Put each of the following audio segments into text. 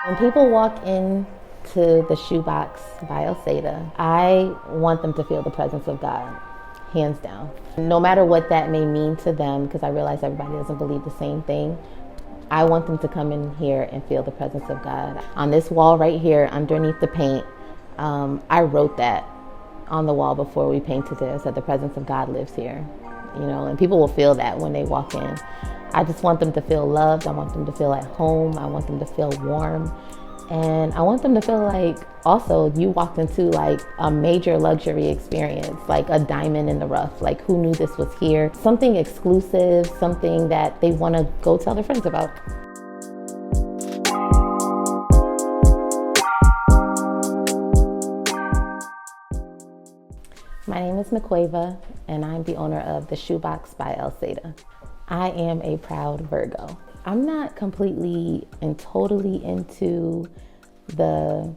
When people walk into the Shoebox by Elsada, I want them to feel the presence of God, hands down. No matter what that may mean to them, because I realize everybody doesn't believe the same thing, I want them to come in here and feel the presence of God. On this wall right here, underneath the paint, I wrote that on the wall before we painted it. I said, the presence of God lives here, and people will feel that when they walk in. I just want them to feel loved. I want them to feel at home. I want them to feel warm. And I want them to feel like also you walked into like a major luxury experience, like a diamond in the rough. Like, who knew this was here? Something exclusive, something that they want to go tell their friends about. My name is Nicqueva, and I'm the owner of The Shoebox by Elsada. I am a proud Virgo. I'm not completely and totally into the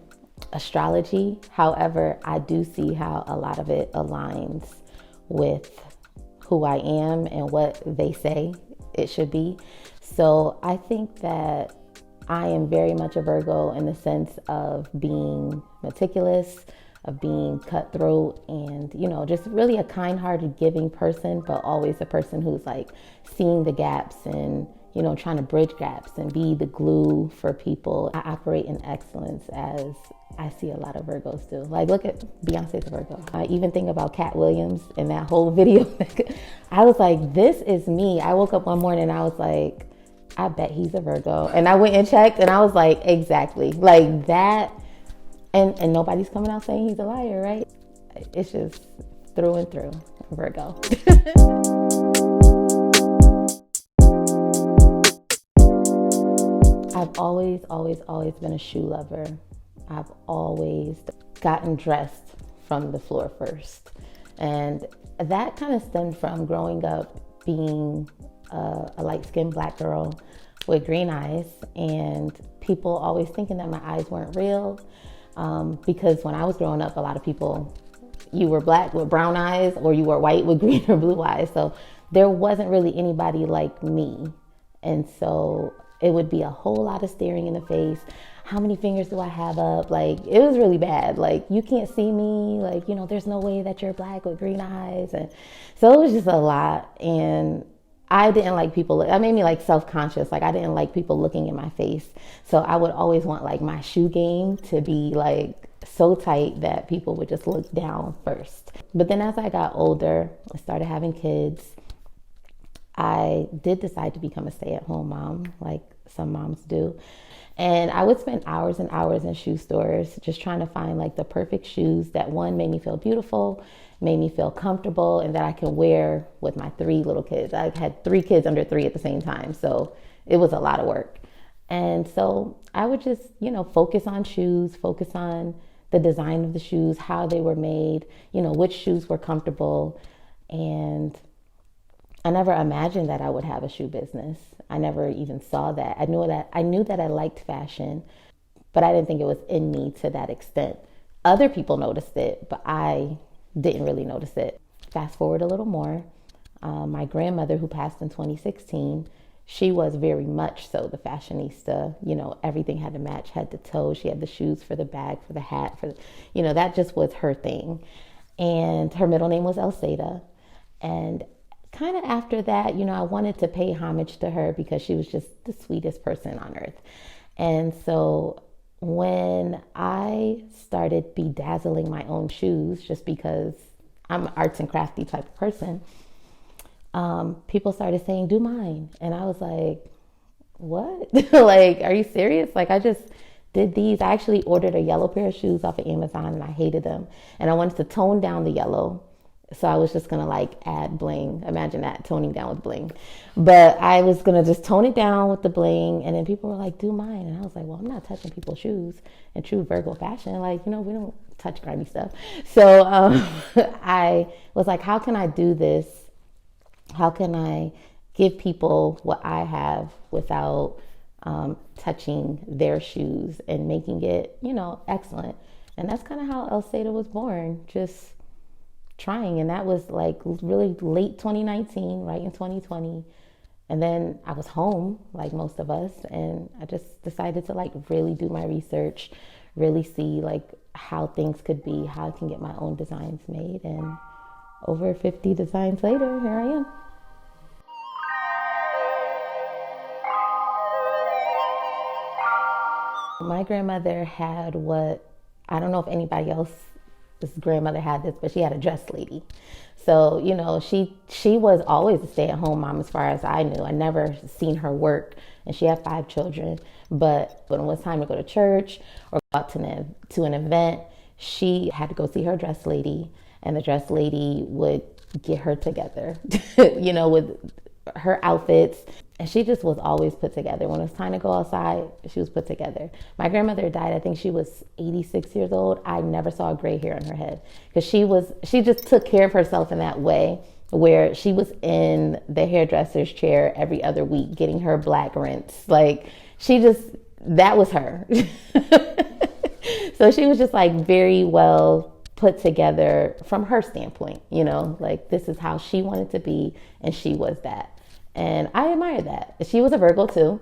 astrology. However, I do see how a lot of it aligns with who I am and what they say it should be. So I think that I am very much a Virgo in the sense of being meticulous, of being cutthroat, and just really a kind-hearted, giving person, but always a person who's like seeing the gaps and trying to bridge gaps and be the glue for people. I operate in excellence, as I see a lot of Virgos do. Like, look at Beyonce's a Virgo. I even think about Cat Williams in that whole video. I was like, this is me. I woke up one morning and I was like, I bet he's a Virgo. And I went and checked and I was like, exactly, like that. And nobody's coming out saying he's a liar, right? It's just through and through Virgo. I've always been a shoe lover. I've always gotten dressed from the floor first. And that kind of stemmed from growing up being a light-skinned Black girl with green eyes, and people always thinking that my eyes weren't real. Because when I was growing up, a lot of people, you were Black with brown eyes or you were white with green or blue eyes. So there wasn't really anybody like me. And so it would be a whole lot of staring in the face. How many fingers do I have up? Like, it was really bad. Like, you can't see me. Like, there's no way that you're Black with green eyes. And so it was just a lot. And I didn't like people. That made me like self-conscious. Like, I didn't like people looking in my face. So I would always want like my shoe game to be like so tight that people would just look down first. But then as I got older, I started having kids. I did decide to become a stay-at-home mom, like some moms do. And I would spend hours and hours in shoe stores just trying to find like the perfect shoes that, one, made me feel beautiful, made me feel comfortable, and that I can wear with my 3 little kids. I had 3 kids under 3 at the same time, so it was a lot of work. And so I would just, focus on shoes, focus on the design of the shoes, how they were made, which shoes were comfortable. And I never imagined that I would have a shoe business. I never even saw that. I knew that I liked fashion, but I didn't think it was in me to that extent. Other people noticed it, but I didn't really notice it. Fast forward a little more. My grandmother, who passed in 2016, she was very much so the fashionista. Everything had to match head to toe. She had the shoes for the bag, for the hat, that just was her thing. And her middle name was Elsada. And kind of after that, I wanted to pay homage to her because she was just the sweetest person on earth. And so when I started bedazzling my own shoes, just because I'm an arts and crafty type of person, people started saying, do mine. And I was like, what? Like, are you serious? Like, I just did these. I actually ordered a yellow pair of shoes off of Amazon and I hated them. And I wanted to tone down the yellow. So I was just going to like add bling. Imagine that, toning down with bling. But I was going to just tone it down with the bling. And then people were like, do mine. And I was like, well, I'm not touching people's shoes in true Virgo fashion. Like, we don't touch grimy stuff. So I was like, how can I do this? How can I give people what I have without touching their shoes and making it, excellent? And that's kind of how Elsada was born. Just trying. And that was like really late 2019, right in 2020. And then I was home, like most of us, and I just decided to like really do my research, really see like how things could be, how I can get my own designs made. And over 50 designs later, here I am. My grandmother had what, I don't know if anybody else's grandmother had this, but she had a dress lady. So, you know, she was always a stay-at-home mom as far as I knew. I never seen her work, and she had 5 children. But when it was time to go to church or go out to an event, she had to go see her dress lady, and the dress lady would get her together, you know, with her outfits. And she just was always put together. When it was time to go outside, she was put together. My grandmother died, I think she was 86 years old. I never saw a gray hair on her head because she just took care of herself in that way, where she was in the hairdresser's chair every other week getting her black rinse. Like that was her. So she was just like very well put together from her standpoint, you know, like this is how she wanted to be, and she was that. And I admire that. She was a Virgo too,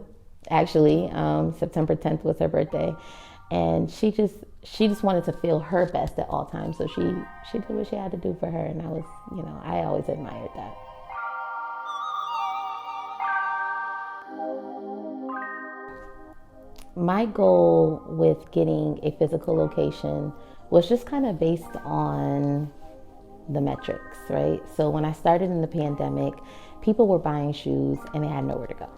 actually. September 10th was her birthday. And she just wanted to feel her best at all times. So she did what she had to do for her. And I always admired that. My goal with getting a physical location was just kind of based on the metrics, right? So when I started in the pandemic, people were buying shoes and they had nowhere to go,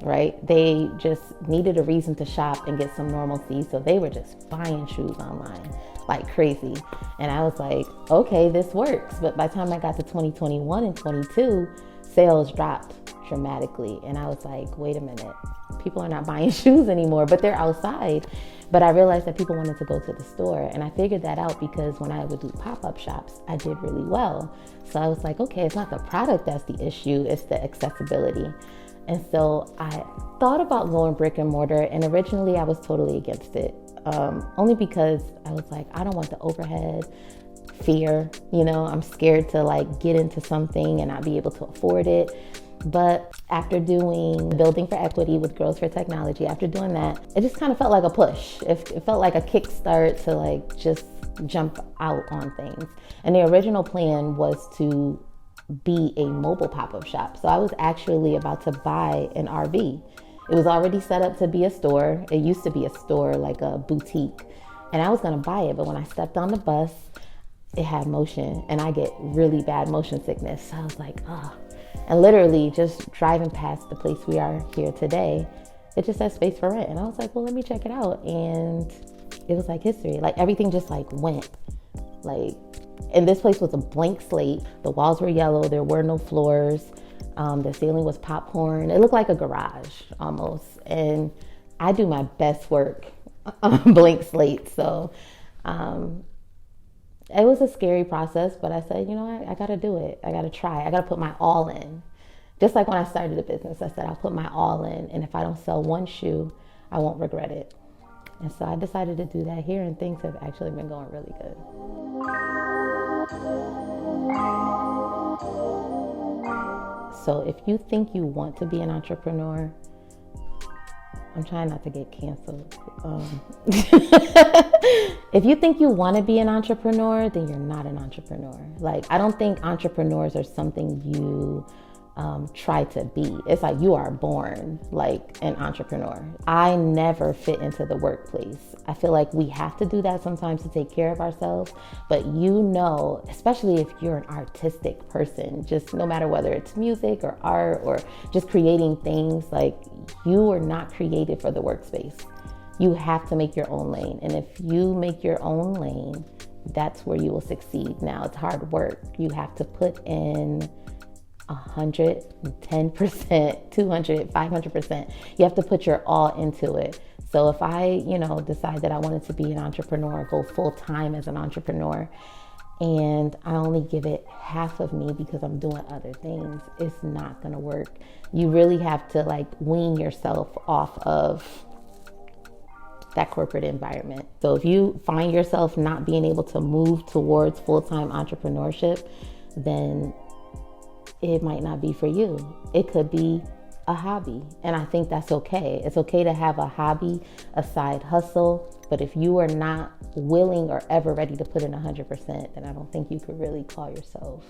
right? They just needed a reason to shop and get some normalcy. So they were just buying shoes online like crazy. And I was like, okay, this works. But by the time I got to 2021 and 22, sales dropped dramatically. And I was like, wait a minute, people are not buying shoes anymore, but they're outside. But I realized that people wanted to go to the store. And I figured that out because when I would do pop-up shops, I did really well. So I was like, okay, it's not the product that's the issue, it's the accessibility. And so I thought about going brick and mortar, and originally I was totally against it. Only because I was like, I don't want the overhead, fear, you know, I'm scared to like get into something and not be able to afford it. But after doing Building for Equity with Girls for Technology, after doing that, it just kind of felt like a push. It felt like a kickstart to like just jump out on things. And the original plan was to be a mobile pop-up shop. So I was actually about to buy an RV. It was already set up to be a store. It used to be a store, like a boutique. And I was gonna buy it, but when I stepped on the bus, it had motion, and I get really bad motion sickness. So I was like, oh. And literally just driving past the place we are here today, it just says space for rent. And I was like, well, let me check it out. And it was like history. Like everything just like went. Like, and this place was a blank slate. The walls were yellow. There were no floors. The ceiling was popcorn. It looked like a garage almost. And I do my best work on blank slate. So it was a scary process, but I said, you know, I got to do it. I got to try. I got to put my all in. Just like when I started the business, I said, I'll put my all in. And if I don't sell one shoe, I won't regret it. And so I decided to do that here, and things have actually been going really good. So if you think you want to be an entrepreneur, I'm trying not to get canceled. If you think you want to be an entrepreneur, then you're not an entrepreneur. Like, I don't think entrepreneurs are something you try to be. It's like you are born like an entrepreneur. I never fit into the workplace. I feel like we have to do that sometimes to take care of ourselves. But you know, especially if you're an artistic person, just no matter whether it's music or art or just creating things, like you are not created for the workspace. You have to make your own lane. And if you make your own lane, that's where you will succeed. Now, it's hard work. You have to put in 110%, 200, 500%. You have to put your all into it. So if I, decide that I wanted to be an entrepreneur, go full time as an entrepreneur, and I only give it half of me because I'm doing other things, it's not gonna work. You really have to wean yourself off of that corporate environment. So if you find yourself not being able to move towards full-time entrepreneurship, then it might not be for you. It could be a hobby. And I think that's okay. It's okay to have a hobby, a side hustle. But if you are not willing or ever ready to put in 100%, then I don't think you could really call yourself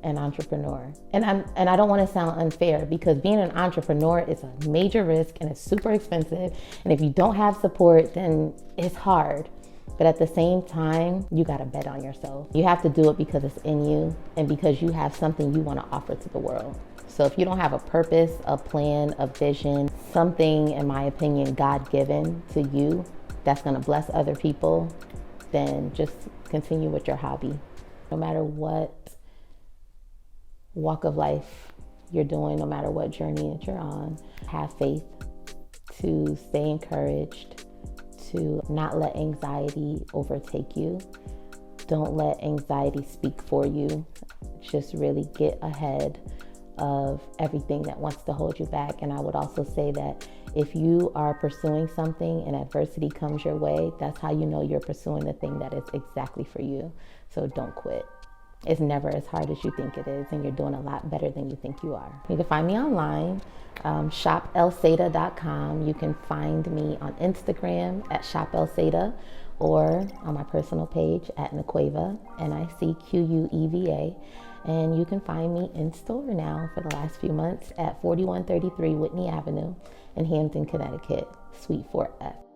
an entrepreneur. And I don't want to sound unfair, because being an entrepreneur is a major risk and it's super expensive. And if you don't have support, then it's hard. But at the same time, you got to bet on yourself. You have to do it because it's in you and because you have something you want to offer to the world. So if you don't have a purpose, a plan, a vision, something, in my opinion, God-given to you that's going to bless other people, then just continue with your hobby. No matter what walk of life you're doing, no matter what journey that you're on, have faith, to stay encouraged, to not let anxiety overtake you. Don't let anxiety speak for you. Just really get ahead of everything that wants to hold you back. And I would also say that if you are pursuing something and adversity comes your way, that's how you know you're pursuing the thing that is exactly for you. So don't quit. It's never as hard as you think it is, and you're doing a lot better than you think you are. You can find me online, shopelsada.com. You can find me on Instagram at shopelsada, or on my personal page at Nicqueva, Nicqueva. And you can find me in store now for the last few months at 4133 Whitney Avenue in Hamden, Connecticut, Suite 4F.